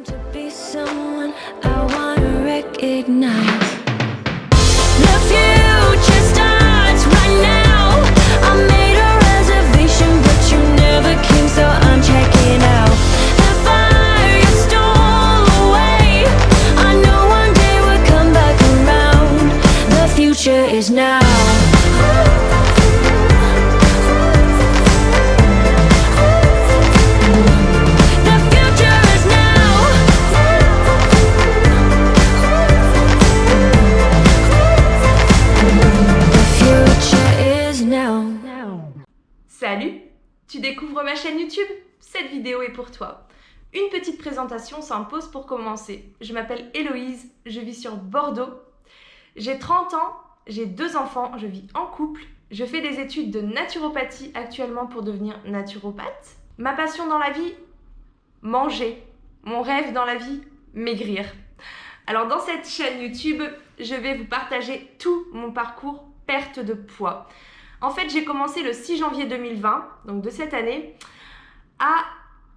to be someone I wanna recognize. The future starts right now. I made a reservation, but you never came, so I'm checking out. The fire you stole away. I know one day we'll come back around. The future is now. Salut, tu découvres ma chaîne YouTube? Cette vidéo est pour toi. Une petite présentation s'impose pour commencer. Je m'appelle Héloïse, je vis sur Bordeaux. J'ai 30 ans, j'ai 2 enfants, je vis en couple. Je fais des études de naturopathie actuellement pour devenir naturopathe. Ma passion dans la vie? Manger. Mon rêve dans la vie? Maigrir. Alors dans cette chaîne YouTube, je vais vous partager tout mon parcours perte de poids. En fait, j'ai commencé le 6 janvier 2020, donc de cette année, à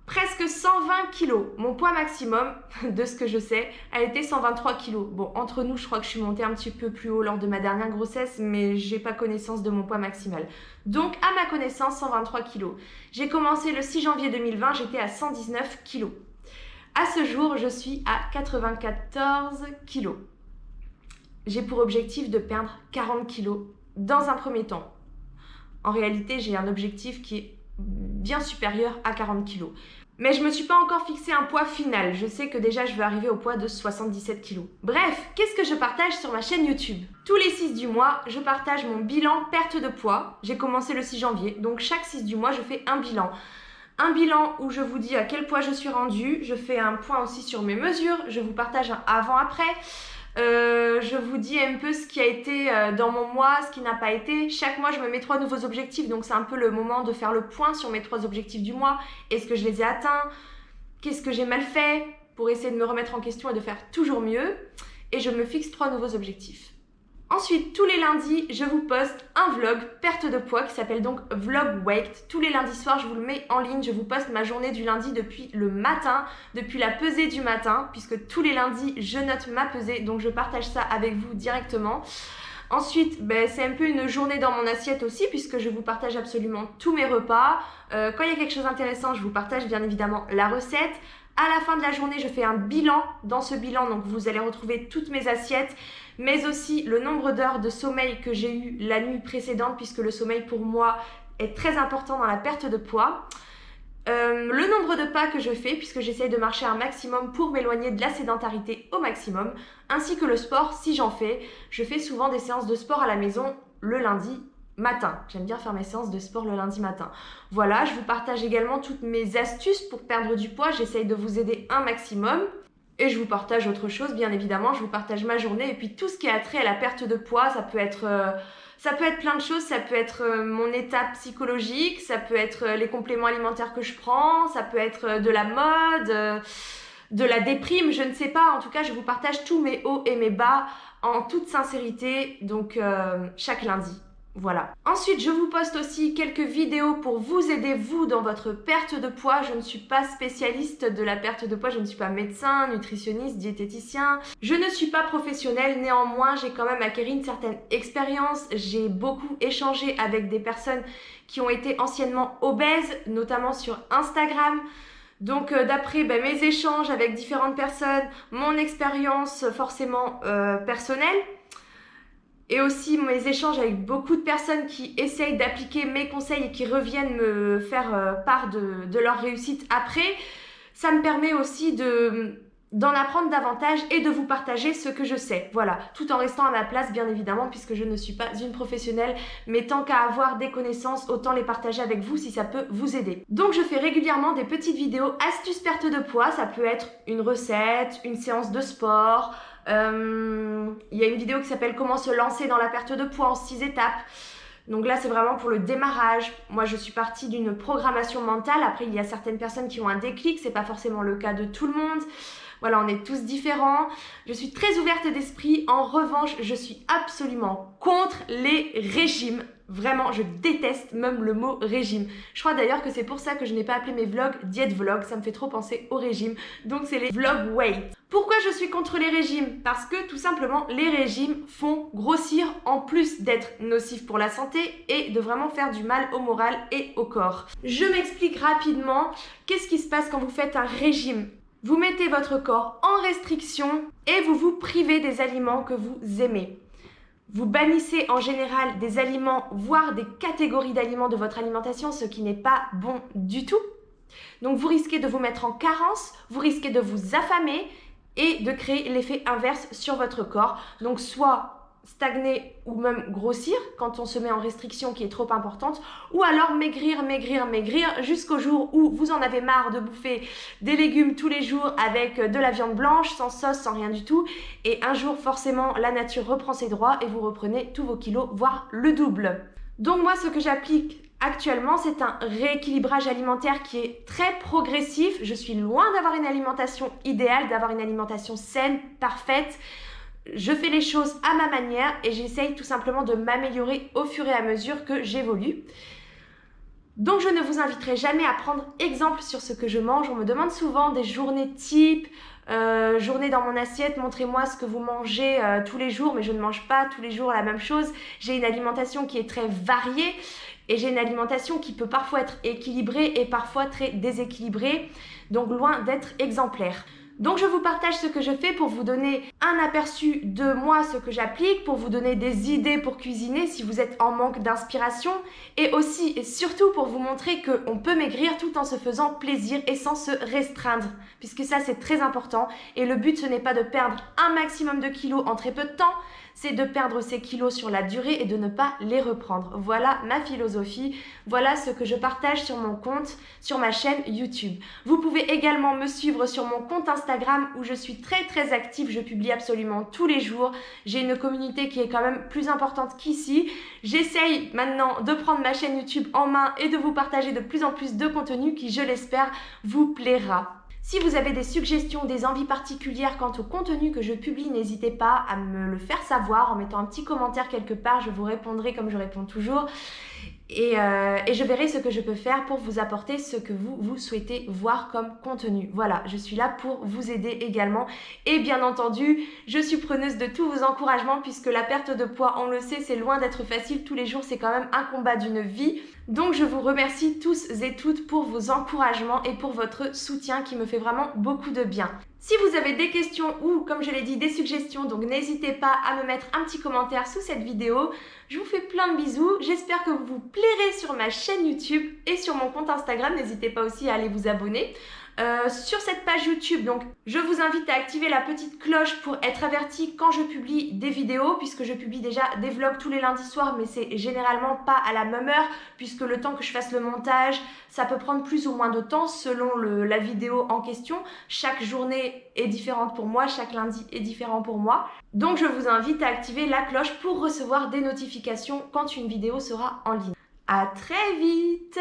presque 120 kilos. Mon poids maximum, de ce que je sais, a été 123 kilos. Bon, entre nous, je crois que je suis montée un petit peu plus haut lors de ma dernière grossesse, mais j'ai pas connaissance de mon poids maximal. Donc, à ma connaissance, 123 kilos. J'ai commencé le 6 janvier 2020, j'étais à 119 kilos. À ce jour, je suis à 94 kilos. J'ai pour objectif de perdre 40 kilos dans un premier temps. En réalité, j'ai un objectif qui est bien supérieur à 40 kg. Mais je ne me suis pas encore fixé un poids final. Je sais que déjà, je veux arriver au poids de 77 kg. Bref, qu'est-ce que je partage sur ma chaîne YouTube? Tous les 6 du mois, je partage mon bilan perte de poids. J'ai commencé le 6 janvier, donc chaque 6 du mois, je fais un bilan. Un bilan où je vous dis à quel poids je suis rendue. Je fais un point aussi sur mes mesures. Je vous partage un avant-après. Je vous dis un peu ce qui a été dans mon mois, ce qui n'a pas été. Chaque mois, je me mets 3 nouveaux objectifs. Donc, c'est un peu le moment de faire le point sur mes 3 objectifs du mois. Est-ce que je les ai atteints? Qu'est-ce que j'ai mal fait? Pour essayer de me remettre en question et de faire toujours mieux. Et je me fixe 3 nouveaux objectifs. Ensuite, tous les lundis, je vous poste un vlog perte de poids qui s'appelle donc Vlog Weight. Tous les lundis soirs, je vous le mets en ligne. Je vous poste ma journée du lundi depuis le matin, depuis la pesée du matin, puisque tous les lundis, je note ma pesée. Donc, je partage ça avec vous directement. Ensuite, c'est un peu une journée dans mon assiette aussi, puisque je vous partage absolument tous mes repas. Quand il y a quelque chose d'intéressant, je vous partage bien évidemment la recette. À la fin de la journée, je fais un bilan. Dans ce bilan, donc vous allez retrouver toutes mes assiettes, mais aussi le nombre d'heures de sommeil que j'ai eu la nuit précédente, puisque le sommeil pour moi est très important dans la perte de poids. Le nombre de pas que je fais, puisque j'essaye de marcher un maximum pour m'éloigner de la sédentarité au maximum, ainsi que le sport si j'en fais. Je fais souvent des séances de sport à la maison le lundi matin. J'aime bien faire mes séances de sport le lundi matin. Voilà, je vous partage également toutes mes astuces pour perdre du poids. J'essaye de vous aider un maximum. Et je vous partage autre chose, bien évidemment. Je vous partage ma journée et puis tout ce qui a trait à la perte de poids. Ça peut être plein de choses. Ça peut être mon état psychologique. Ça peut être les compléments alimentaires que je prends. Ça peut être de la mode, de la déprime, je ne sais pas. En tout cas, je vous partage tous mes hauts et mes bas en toute sincérité. Donc, chaque lundi. Voilà. Ensuite, je vous poste aussi quelques vidéos pour vous aider, vous, dans votre perte de poids. Je ne suis pas spécialiste de la perte de poids, je ne suis pas médecin, nutritionniste, diététicien. Je ne suis pas professionnelle, néanmoins, j'ai quand même acquis une certaine expérience. J'ai beaucoup échangé avec des personnes qui ont été anciennement obèses, notamment sur Instagram. Donc d'après mes échanges avec différentes personnes, mon expérience forcément personnelle, et aussi mes échanges avec beaucoup de personnes qui essayent d'appliquer mes conseils et qui reviennent me faire part de leur réussite après, ça me permet aussi d'en apprendre davantage et de vous partager ce que je sais. Voilà, tout en restant à ma place bien évidemment, puisque je ne suis pas une professionnelle, mais tant qu'à avoir des connaissances, autant les partager avec vous si ça peut vous aider. Donc je fais régulièrement des petites vidéos astuces perte de poids. Ça peut être une recette, une séance de sport. Il y a une vidéo qui s'appelle comment se lancer dans la perte de poids en 6 étapes. Donc là, c'est vraiment pour le démarrage. Moi, je suis partie d'une programmation mentale. Après, il y a certaines personnes qui ont un déclic. C'est pas forcément le cas de tout le monde. Voilà, on est tous différents. Je suis très ouverte d'esprit. En revanche, je suis absolument contre les régimes. Vraiment, je déteste même le mot régime. Je crois d'ailleurs que c'est pour ça que je n'ai pas appelé mes vlogs diète vlog, ça me fait trop penser au régime. Donc c'est les vlog weight. Pourquoi je suis contre les régimes? Parce que tout simplement, les régimes font grossir en plus d'être nocifs pour la santé et de vraiment faire du mal au moral et au corps. Je m'explique rapidement. Qu'est-ce qui se passe quand vous faites un régime? Vous mettez votre corps en restriction et vous vous privez des aliments que vous aimez. Vous bannissez en général des aliments, voire des catégories d'aliments de votre alimentation, ce qui n'est pas bon du tout. Donc vous risquez de vous mettre en carence, vous risquez de vous affamer et de créer l'effet inverse sur votre corps. Donc soit stagner ou même grossir quand on se met en restriction qui est trop importante, ou alors maigrir jusqu'au jour où vous en avez marre de bouffer des légumes tous les jours avec de la viande blanche, sans sauce, sans rien du tout, et un jour forcément la nature reprend ses droits et vous reprenez tous vos kilos, voire le double. Donc moi ce que j'applique actuellement, c'est un rééquilibrage alimentaire qui est très progressif. Je suis loin d'avoir une alimentation idéale, d'avoir une alimentation saine, parfaite. Je fais les choses à ma manière et j'essaye tout simplement de m'améliorer au fur et à mesure que j'évolue. Donc je ne vous inviterai jamais à prendre exemple sur ce que je mange. On me demande souvent des journées type, journée dans mon assiette, montrez-moi ce que vous mangez tous les jours, mais je ne mange pas tous les jours la même chose. J'ai une alimentation qui est très variée et j'ai une alimentation qui peut parfois être équilibrée et parfois très déséquilibrée, donc loin d'être exemplaire. Donc je vous partage ce que je fais pour vous donner un aperçu de moi, ce que j'applique, pour vous donner des idées pour cuisiner si vous êtes en manque d'inspiration, et aussi et surtout pour vous montrer qu'on peut maigrir tout en se faisant plaisir et sans se restreindre, puisque ça c'est très important. Et le but ce n'est pas de perdre un maximum de kilos en très peu de temps, c'est de perdre ces kilos sur la durée et de ne pas les reprendre. Voilà ma philosophie, voilà ce que je partage sur mon compte, sur ma chaîne YouTube. Vous pouvez également me suivre sur mon compte Instagram où je suis très active, je publie absolument tous les jours. J'ai une communauté qui est quand même plus importante qu'ici. J'essaye maintenant de prendre ma chaîne YouTube en main et de vous partager de plus en plus de contenu qui, je l'espère, vous plaira. Si vous avez des suggestions, des envies particulières quant au contenu que je publie, n'hésitez pas à me le faire savoir en mettant un petit commentaire quelque part, je vous répondrai comme je réponds toujours. Et je verrai ce que je peux faire pour vous apporter ce que vous souhaitez voir comme contenu. Voilà, je suis là pour vous aider également. Et bien entendu, je suis preneuse de tous vos encouragements puisque la perte de poids, on le sait, c'est loin d'être facile. Tous les jours, c'est quand même un combat d'une vie. Donc je vous remercie tous et toutes pour vos encouragements et pour votre soutien qui me fait vraiment beaucoup de bien. Si vous avez des questions ou, comme je l'ai dit, des suggestions, donc n'hésitez pas à me mettre un petit commentaire sous cette vidéo. Je vous fais plein de bisous, j'espère que vous vous plairez sur ma chaîne YouTube et sur mon compte Instagram. N'hésitez pas aussi à aller vous abonner. Sur cette page YouTube, donc je vous invite à activer la petite cloche pour être averti quand je publie des vidéos, puisque je publie déjà des vlogs tous les lundis soirs, mais c'est généralement pas à la même heure, puisque le temps que je fasse le montage, ça peut prendre plus ou moins de temps selon la vidéo en question. Chaque journée est différente pour moi, chaque lundi est différent pour moi. Donc je vous invite à activer la cloche pour recevoir des notifications quand une vidéo sera en ligne. À très vite!